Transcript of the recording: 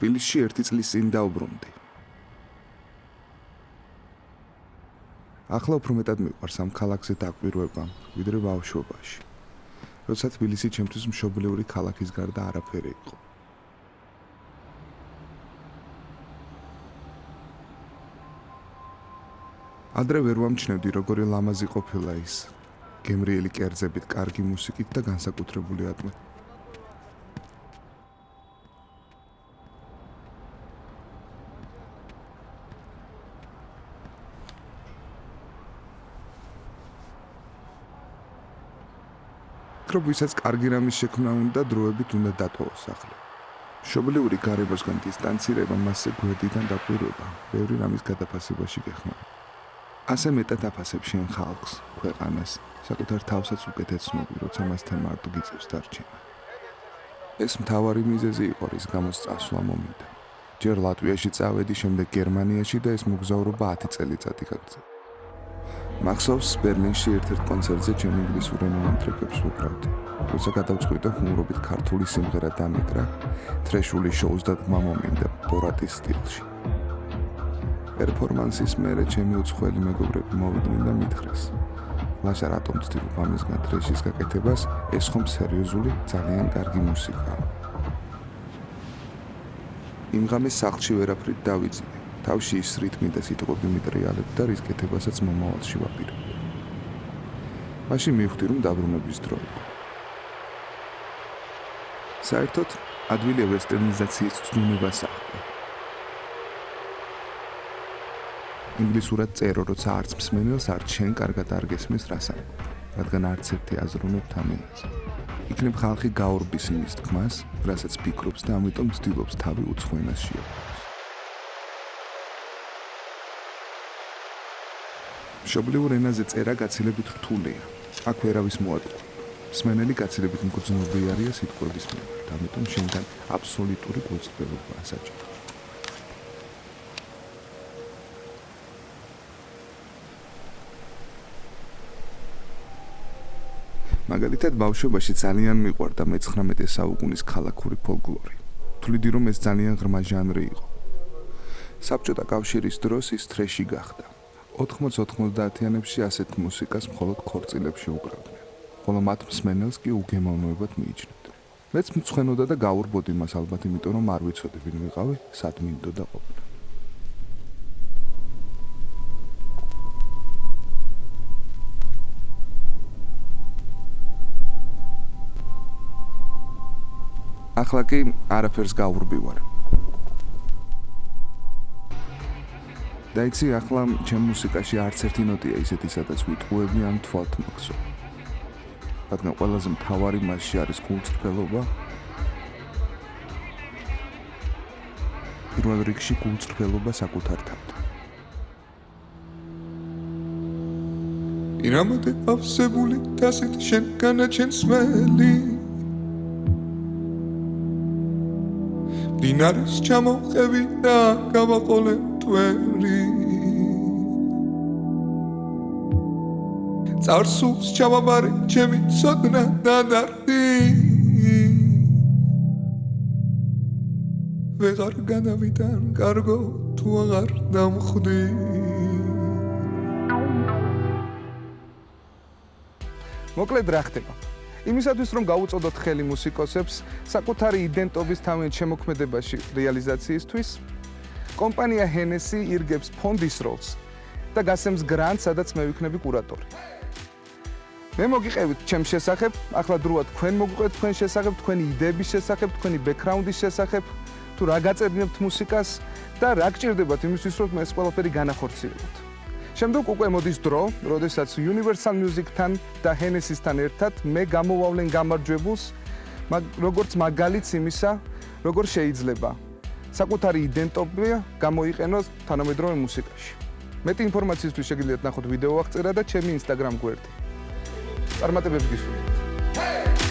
თბილისში 1 წლის წინ დაუბრუნდი. ახლა უფრო მეტად მიყვარს ამ ქალაქზე დაკვირვება, ვიდრე ბავშვობაში. როცა თბილისი ჩემთვის მშობლიური ქალაქის გარდა არაფერი იყო. ადრე ვერ ვამჩნევდი, როგორი ლამაზი ყოფილა ის, გემრიელი კერძებით, კარგი მუსიკით და განსაკუთრებული ატმოსფერით. ვისაც კარგი რამის შექმნა უნდა, დროებით უნდა დატოვოს ახლა. მშობლიური გარემოსგან დისტანცირება, მასზე გვერდიდან დაკვირვება, ბევრი რამის გადაფასებაში გეხმარება. ასე მეტად აფასებ შენ ხალხს, ქვეყანას, საკუთარ თავსაც უკეთ ეცნობი, როცა მასთან მარტო გიწევს დარჩენა. ეს მთავარი მიზეზი იყო, რის გამოც წასვლა მომიდა. ჯერ ლატვიაში წავედი, შემდეგ გერმანიაში და ეს მოგზაურობა 10 წელიწადი გაგრძელდა. მახსოვს ბერლინში ერთ-ერთ კონცერტზე ჩემი ინგლისურენოვან ტრეკებს ვუკრავდი. როცა გადავწყვიტე ჰუმორობით ქართული სიმღერა დამეკრა, თრეშული შოუს და დმა მომინდა ბორატის სტილში. პერფორმანსის მერე ჩემი უცხოელი მეგობრები მოვიდნენ და მითხრეს: ლაშა რატომ ვცდილობ ამისგან თრეშის გაკეთებას, ეს ხომ სერიოზული, ძალიან კარგი მუსიკაა. იმ ღამეს სახლში ვერაფრით დავიძინე. თავში ის რიტმი და სიტყვები მიტრიალებდა და რის კეთებასაც მომავალში ვაპირებდი. მაშინ მივხვდი, რომ დაბრუნების დრო იყო. საერთოდ ადვილია ვესტერნიზაციის ცდუნებას აქვე. ინგლისურად წერო, როცა არც მსმენელს, არც შენ კარგად არ გესმის რას ამბობ, რადგან არც ერთი აზროვნებთ ამ ენაზე. იქნებ ხალხი გაორბის იმის თქმას, რასაც ფიქრობს და ამიტომ ცდილობს თავი უცხო ენას შეაყვანოს. მშობლიურ ენაზე წერა გაცილებით რთულია. აქ ვერავის მოატყუა. მსმენელი გაცილებით მგრძნობიარეა სიტყვების მიმართ, ამიტომ შენთან აბსოლუტური გულწრფელობაა საჭირო. მაგალითად, ბავშვობაში ძალიან მიყვარდა მე-19 საუკუნის ქალაქური ფოლკლორი. თვლიდი, რომ ეს ძალიან ღრმა ჟანრი იყო. საბჭოთა კავშირის დროს ის თრეში გახდა. 80-90-იანებში ასეთ მუსიკას მხოლოდ ქორწილებში უკრავდნენ, ხოლო მათ მსმენელს კი უგემოვნებად მიიჩნევდნენ. მეც მწვენოდა და გაურბოდი მას ალბათ, იმიტომ რომ არ ვიცოდი ვინ ვიყავი, სად მინდოდა ყოფნა. ახლა კი არაფერს გაურბივარ. და იცი, ახლა ჩემ მუსიკაში არც ერთი ნოტია ისეთი, სადაც ვიტყუები ან თვალთ მოგცო. რადგან ყველაზე მთავარი მასში არის გულწრფელობა. პირველ რიგში გულწრფელობა საკუთარ თავთან. ირამოდე ავსებული დასით შენ განაჩენს მელი დინარის ჩამოყევი და გავაყოლე ტვერი წარსულს ჩავაბარე ჩემი ცოდნა და დარდი ვეღარ განავიდან კარგო თუ აღარ დამხვდი მოკლედ რა ხდება? იმისათვის რომ გაუწოდოთ ხელი მუსიკოსებს საკუთარი იდენტობის თავიანთ შემოქმედებაში რეალიზაციისთვის, კომპანია Hennessy ირგებს ფონდის როლს და გასცემს გრანტს, სადაც მე ვიქნები კურატორი. მე მოგიყევით ჩემს შესახებ, ახლა დროა თქვენ მოგიყვეთ თქვენ შესახებ, თქვენი იდეების შესახებ, თქვენი ბექგრაუნდის შესახებ, თუ რა გაწერნებთ მუსიკას და რა გჭირდებათ იმისთვის, რომ ეს ყველაფერი განახორციელოთ. შემდგომ უკვე მოდის დრო, როდესაც Universal Music-თან და Hennessy-სთან ერთად მე გამოვავლენ გამარჯვებულს, როგორც მაგალითს იმისა, როგორ შეიძლება საკუთარი იდენტობა გამოიყენოს თანამედროვე მუსიკაში. მეტი ინფორმაციისთვის შეგიძლიათ ნახოთ ვიდეო აღწერა და ჩემი Instagram გვერდი. წარმატებებს გისურვებთ.